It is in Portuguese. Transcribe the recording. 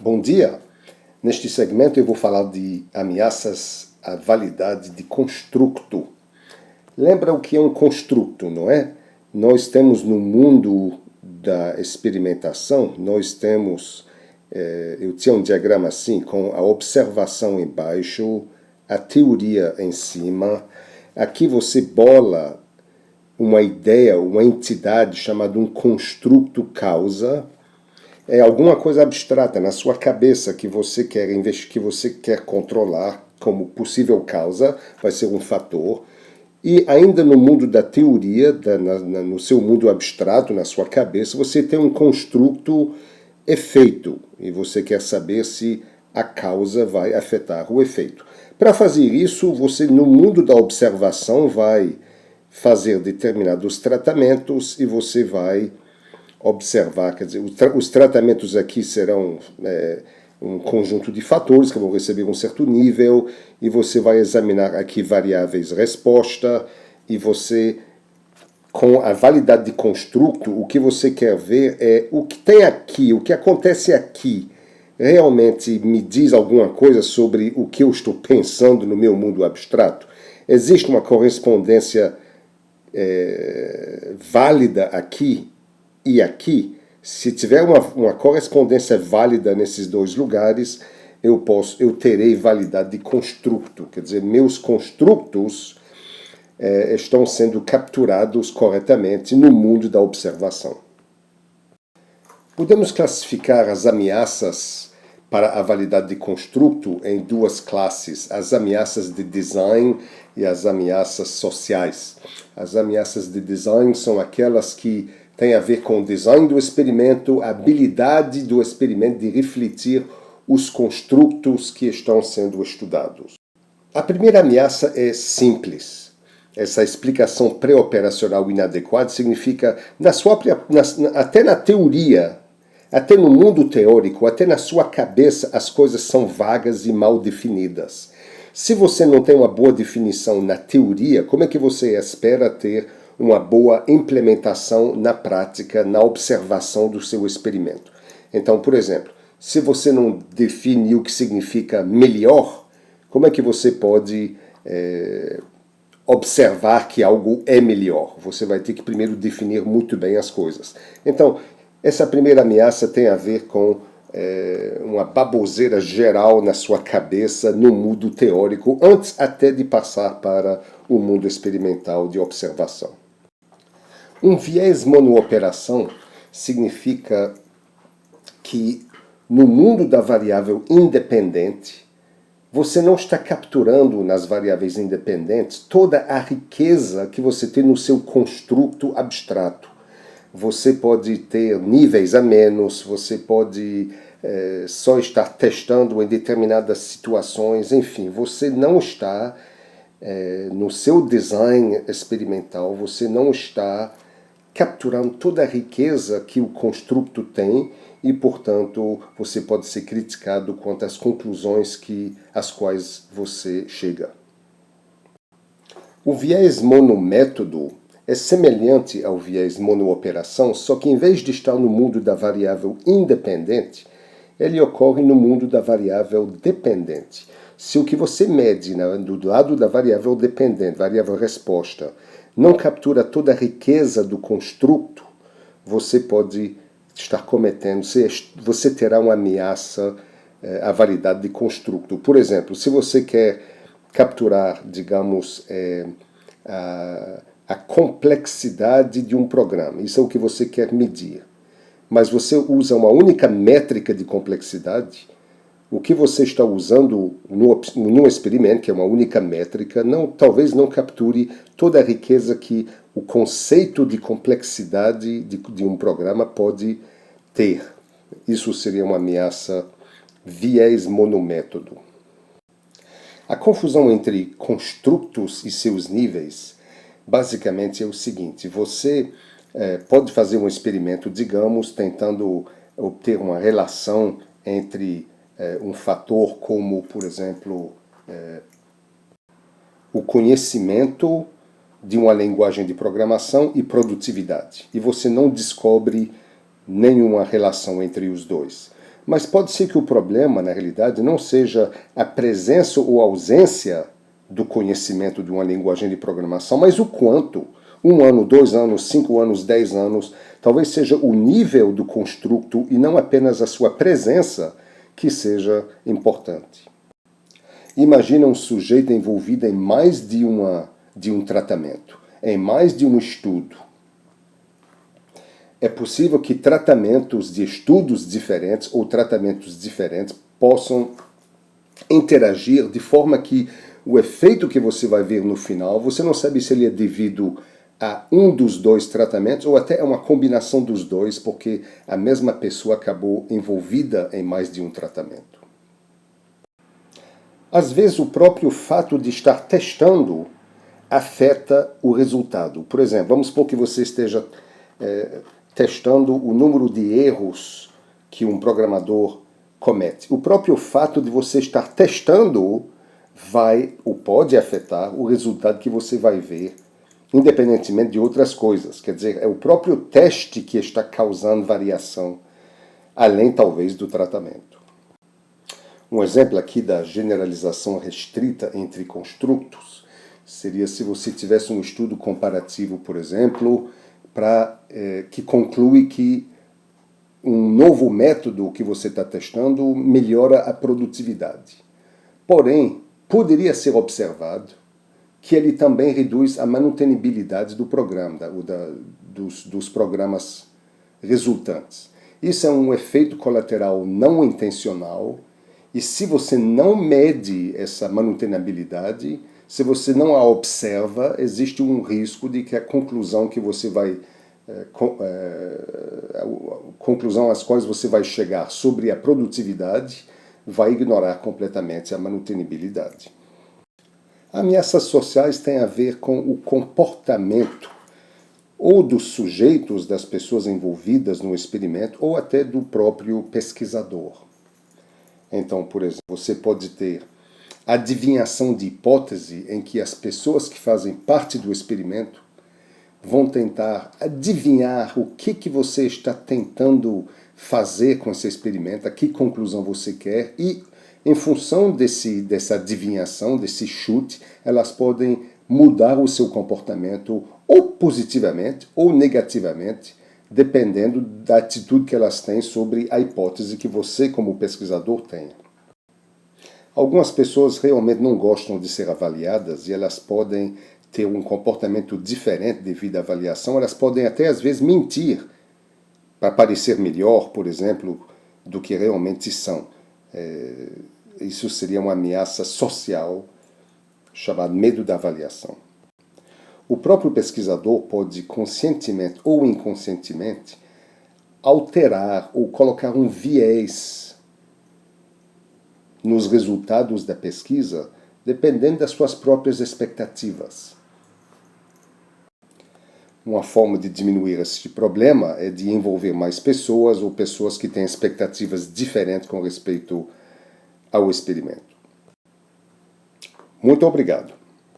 Bom dia! Neste segmento eu vou falar de ameaças à validade de construto. Lembra o que é um construto, não é? Nós temos no mundo da experimentação, eu tinha um diagrama assim, com a observação embaixo, a teoria em cima. Aqui você bola uma ideia, uma entidade chamada um construto causa. É alguma coisa abstrata na sua cabeça que você quer investir, que você quer controlar como possível causa, vai ser um fator. E ainda no mundo da teoria, no seu mundo abstrato, na sua cabeça, você tem um construto efeito e você quer saber se a causa vai afetar o efeito. Para fazer isso, você no mundo da observação vai fazer determinados tratamentos e você vai observar, quer dizer, os tratamentos aqui serão um conjunto de fatores que vão receber um certo nível e você vai examinar aqui variáveis resposta e você, com a validade de construto, o que você quer ver é o que tem aqui, o que acontece aqui, realmente me diz alguma coisa sobre o que eu estou pensando no meu mundo abstrato? Existe uma correspondência válida aqui e aqui? Se tiver uma correspondência válida nesses dois lugares, eu terei validade de construto, quer dizer, meus construtos estão sendo capturados corretamente no mundo da observação. Podemos classificar as ameaças para a validade de construto em duas classes, as ameaças de design e as ameaças sociais. As ameaças de design são aquelas que têm a ver com o design do experimento, a habilidade do experimento de refletir os construtos que estão sendo estudados. A primeira ameaça é simples. Essa explicação pré-operacional inadequada significa, até na teoria, até no mundo teórico, até na sua cabeça, as coisas são vagas e mal definidas. Se você não tem uma boa definição na teoria, como é que você espera ter uma boa implementação na prática, na observação do seu experimento? Então, por exemplo, se você não define o que significa melhor, como é que você pode observar que algo é melhor? Você vai ter que primeiro definir muito bem as coisas. Então, essa primeira ameaça tem a ver com uma baboseira geral na sua cabeça, no mundo teórico, antes até de passar para o mundo experimental de observação. Um viés monooperação significa que no mundo da variável independente, você não está capturando nas variáveis independentes toda a riqueza que você tem no seu construto abstrato. Você pode ter níveis a menos, você pode só estar testando em determinadas situações, enfim, você não está, no seu design experimental, você não está capturando toda a riqueza que o construto tem e, portanto, você pode ser criticado quanto às conclusões às quais você chega. O viés monométodo é semelhante ao viés monooperação, só que em vez de estar no mundo da variável independente, ele ocorre no mundo da variável dependente. Se o que você mede do lado da variável dependente, variável resposta, não captura toda a riqueza do construto, você pode estar cometendo, você terá uma ameaça à validade de construto. Por exemplo, se você quer capturar, digamos, a complexidade de um programa, isso é o que você quer medir, mas você usa uma única métrica de complexidade, o que você está usando no experimento, que é uma única métrica, talvez não capture toda a riqueza que o conceito de complexidade de um programa pode ter. Isso seria uma ameaça viés monométodo. A confusão entre construtos e seus níveis basicamente é o seguinte: você pode fazer um experimento, digamos, tentando obter uma relação entre um fator como, por exemplo, o conhecimento de uma linguagem de programação e produtividade. E você não descobre nenhuma relação entre os dois. Mas pode ser que o problema, na realidade, não seja a presença ou ausência do conhecimento de uma linguagem de programação, mas o quanto. 1 ano, 2 anos, 5 anos, 10 anos, talvez seja o nível do construto e não apenas a sua presença que seja importante. Imagina um sujeito envolvido em mais de um tratamento, em mais de um estudo. É possível que tratamentos de estudos diferentes ou tratamentos diferentes possam interagir de forma que o efeito que você vai ver no final, você não sabe se ele é devido a um dos dois tratamentos ou até a uma combinação dos dois, porque a mesma pessoa acabou envolvida em mais de um tratamento. Às vezes, o próprio fato de estar testando afeta o resultado. Por exemplo, vamos supor que você esteja testando o número de erros que um programador comete. O próprio fato de você estar testando vai ou pode afetar o resultado que você vai ver, independentemente de outras coisas. Quer dizer, é o próprio teste que está causando variação, além talvez do tratamento. Um exemplo aqui da generalização restrita entre construtos seria se você tivesse um estudo comparativo, por exemplo, que conclui que um novo método que você está testando melhora a produtividade. Porém, poderia ser observado que ele também reduz a manutenibilidade do programa, dos programas resultantes. Isso é um efeito colateral não intencional, e se você não mede essa manutenibilidade, se você não a observa, existe um risco de que a conclusão que você vai conclusão às quais você vai chegar sobre a produtividade vai ignorar completamente a manutenibilidade. Ameaças sociais têm a ver com o comportamento ou dos sujeitos, das pessoas envolvidas no experimento, ou até do próprio pesquisador. Então, por exemplo, você pode ter adivinhação de hipótese em que as pessoas que fazem parte do experimento vão tentar adivinhar o que você está tentando fazer com esse experimento, a que conclusão você quer, e em função dessa adivinhação, desse chute, elas podem mudar o seu comportamento ou positivamente ou negativamente, dependendo da atitude que elas têm sobre a hipótese que você, como pesquisador, tenha. Algumas pessoas realmente não gostam de ser avaliadas e elas podem ter um comportamento diferente devido à avaliação. Elas podem até, às vezes, mentir para parecer melhor, por exemplo, do que realmente são. Isso seria uma ameaça social chamada medo da avaliação. O próprio pesquisador pode, conscientemente ou inconscientemente, alterar ou colocar um viés nos resultados da pesquisa, dependendo das suas próprias expectativas. Uma forma de diminuir esse problema é de envolver mais pessoas ou pessoas que têm expectativas diferentes com respeito ao experimento. Muito obrigado.